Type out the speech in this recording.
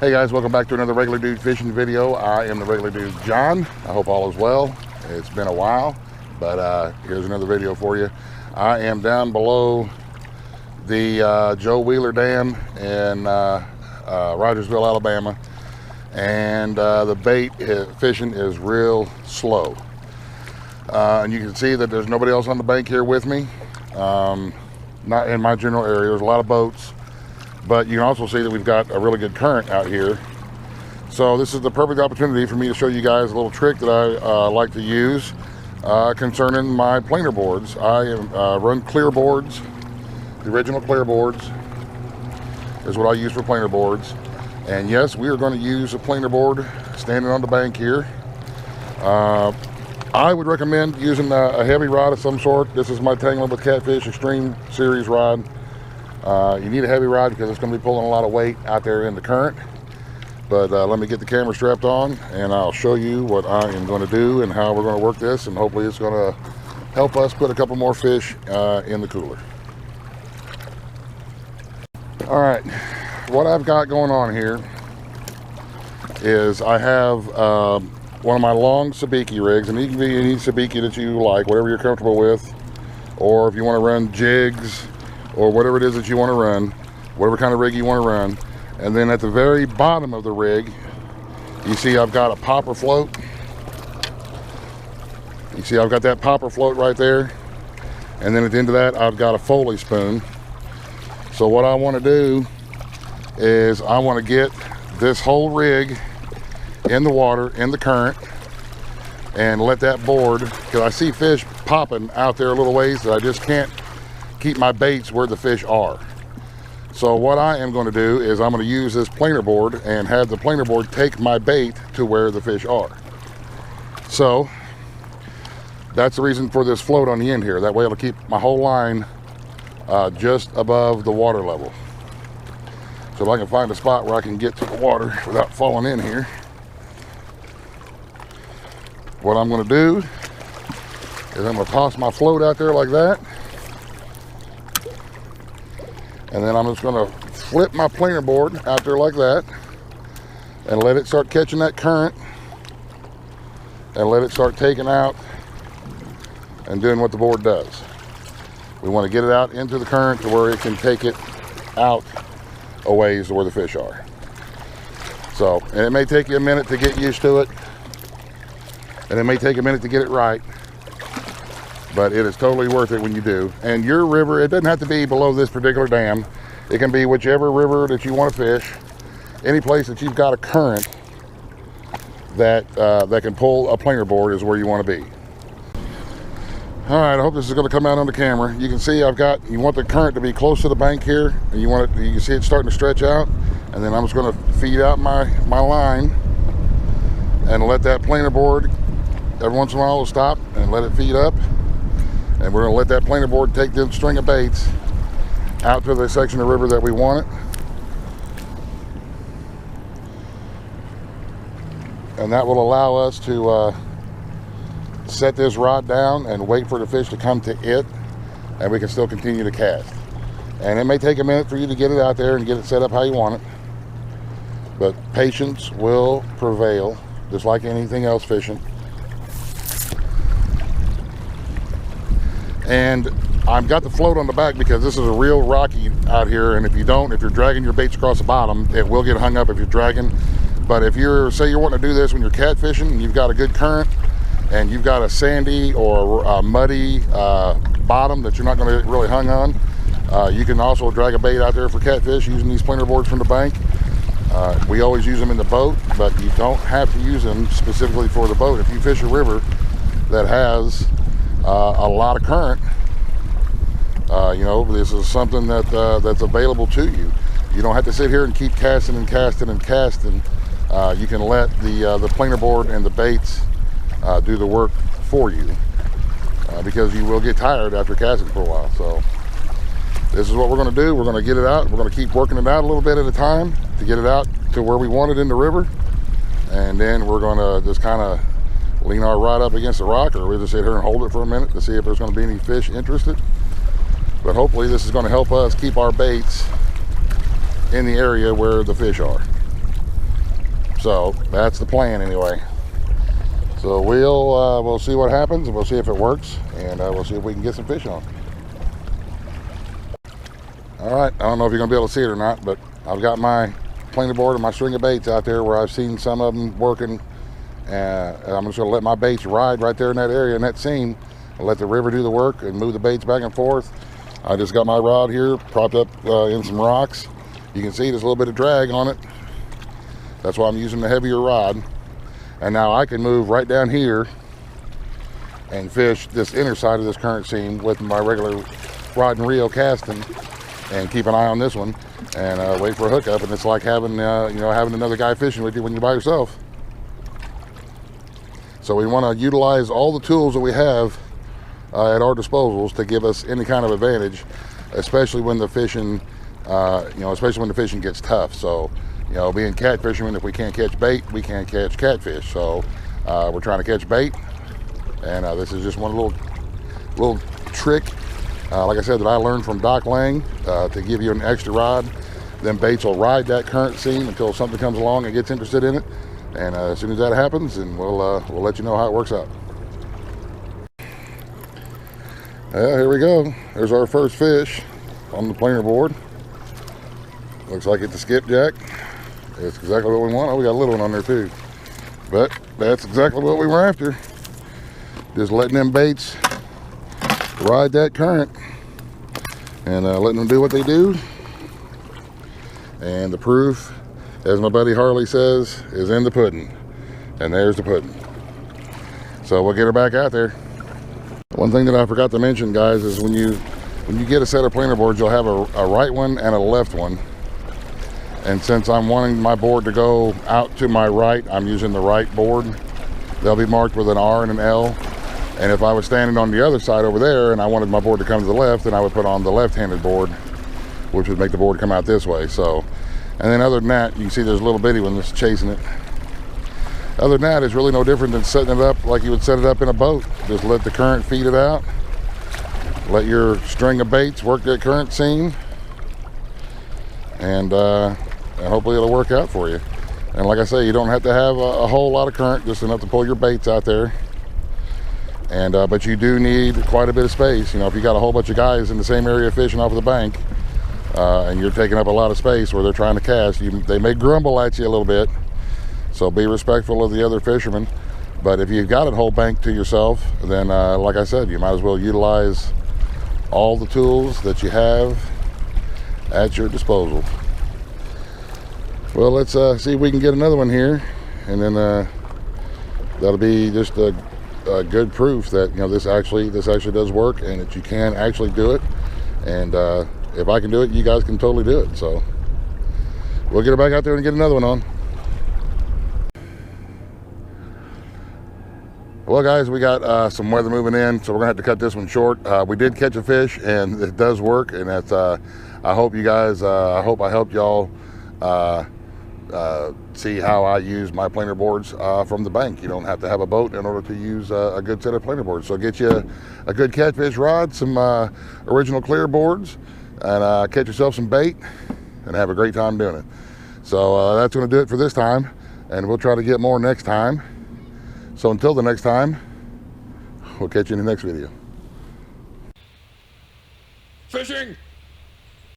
Hey guys, welcome back to another Regular Dude Fishing video. I am the Regular Dude John. I hope all is well. It's been a while, but here's another video for you. I am down below the Joe Wheeler Dam in Rogersville, Alabama, and the bait fishing is real slow. And you can see that there's nobody else on the bank here with me. Not in my general area. There's a lot of boats. But you can also see that we've got a really good current out here. So this is the perfect opportunity for me to show you guys a little trick that I like to use concerning my planer boards. I run Clearboards. The original Clearboards is what I use for planer boards. And yes, we are going to use a planer board standing on the bank here. I would recommend using a heavy rod of some sort. This is my Tangling with Catfish Extreme Series rod. You need a heavy rod because it's going to be pulling a lot of weight out there in the current. But let me get the camera strapped on and I'll show you what I am going to do and how we're going to work this, and hopefully it's going to help us put a couple more fish in the cooler. Alright, what I've got going on here is I have one of my long sabiki rigs, and it can be any sabiki that you like, whatever you're comfortable with, or if you want to run jigs or whatever it is that you want to run, whatever kind of rig you want to run. And then at the very bottom of the rig, you see I've got a popper float. You see I've got that popper float right there. And then at the end of that, I've got a Foley spoon. So what I want to do is I want to get this whole rig in the water, in the current, and let that board, because I see fish popping out there a little ways that I just can't keep my baits where the fish are. So what I am going to do is I'm going to use this planer board and have the planer board take my bait to where the fish are. So that's the reason for this float on the end here. That way it'll keep my whole line just above the water level. So if I can find a spot where I can get to the water without falling in here, what I'm going to do is I'm going to toss my float out there like that. And then I'm just going to flip my planer board out there like that and let it start catching that current and let it start taking out and doing what the board does. We want to get it out into the current to where it can take it out a ways to where the fish are. So, and it may take you a minute to get used to it, and it may take a minute to get it right, but it is totally worth it when you do. And your river, it doesn't have to be below this particular dam. It can be whichever river that you want to fish. Any place that you've got a current that that can pull a planer board is where you want to be. All right, I hope this is going to come out on the camera. You can see you want the current to be close to the bank here, and you can see it starting to stretch out. And then I'm just going to feed out my line and let that planer board, every once in a while it'll stop and let it feed up. And we're going to let that planer board take the string of baits out to the section of the river that we want it. And that will allow us to set this rod down and wait for the fish to come to it, and we can still continue to cast. And it may take a minute for you to get it out there and get it set up how you want it, but patience will prevail, just like anything else fishing. And I've got the float on the back because this is a real rocky out here, and if you're dragging your baits across the bottom, it will get hung up if you're dragging. But if say you're wanting to do this when you're catfishing and you've got a good current and you've got a sandy or a muddy bottom that you're not going to get really hung on, you can also drag a bait out there for catfish using these planer boards from the bank. We always use them in the boat, but you don't have to use them specifically for the boat. If you fish a river that has a lot of current, you know, this is something that's available to you. You don't have to sit here and keep casting and casting and casting. You can let the planer board and the baits do the work for you, because you will get tired after casting for a while. So this is what we're going to do. We're going to get it out. We're going to keep working it out a little bit at a time to get it out to where we want it in the river, and then we're going to just kind of lean our rod up against the rock, or we'll just sit here and hold it for a minute to see if there's going to be any fish interested. But hopefully this is going to help us keep our baits in the area where the fish are. So that's the plan anyway. So we'll see what happens, and we'll see if it works, and we'll see if we can get some fish on. All right, I don't know if you're gonna be able to see it or not, but I've got my planer board and my string of baits out there where I've seen some of them working, and I'm just gonna let my baits ride right there in that area, in that seam, and let the river do the work and move the baits back and forth. I just got my rod here propped up in some rocks. You can see there's a little bit of drag on it. That's why I'm using the heavier rod. And now I can move right down here and fish this inner side of this current seam with my regular rod and reel casting, and keep an eye on this one and wait for a hookup. And it's like having having another guy fishing with you when you're by yourself. So we want to utilize all the tools that we have at our disposals to give us any kind of advantage, especially when the fishing gets tough. So being cat fishermen, if we can't catch bait, we can't catch catfish. So we're trying to catch bait, and this is just one little trick, like I said, that I learned from Doc Lang, to give you an extra rod. Then baits will ride that current seam until something comes along and gets interested in it, and as soon as that happens, then we'll let you know how it works out. Here we go. There's our first fish on the planer board. Looks like it's a skipjack. It's exactly what we want. Oh, we got a little one on there too. But that's exactly what we were after. Just letting them baits ride that current and letting them do what they do. And the proof, as my buddy Harley says, is in the pudding. And there's the pudding. So we'll get her back out there. One thing that I forgot to mention, guys, is when you get a set of planer boards, you'll have a right one and a left one. And since I'm wanting my board to go out to my right, I'm using the right board. They'll be marked with an R and an L. And if I was standing on the other side over there and I wanted my board to come to the left, then I would put on the left-handed board, which would make the board come out this way. So, and then other than that, you can see there's a little bitty one that's chasing it. Other than that, it's really no different than setting it up like you would set it up in a boat. Just let the current feed it out. Let your string of baits work that current seam. And hopefully it'll work out for you. And like I say, you don't have to have a whole lot of current, just enough to pull your baits out there. And but you do need quite a bit of space. If you got a whole bunch of guys in the same area fishing off of the bank, and you're taking up a lot of space where they're trying to cast, they may grumble at you a little bit. So be respectful of the other fishermen. But if you've got a whole bank to yourself, then like I said, you might as well utilize all the tools that you have at your disposal. Well, let's see if we can get another one here, and then that'll be just a good proof that this actually does work, and that you can actually do it. And if I can do it, you guys can totally do it. So we'll get her back out there and get another one on. Well, guys, we got some weather moving in, so we're gonna have to cut this one short. We did catch a fish, and it does work, and that's I hope you guys I hope I helped y'all see how I use my planer boards from the bank. You don't have to have a boat in order to use a good set of planer boards. So get you a good catfish rod, some original Clearboards, and catch yourself some bait and have a great time doing it. So that's going to do it for this time, and we'll try to get more next time. So until the next time, we'll catch you in the next video. Fishing!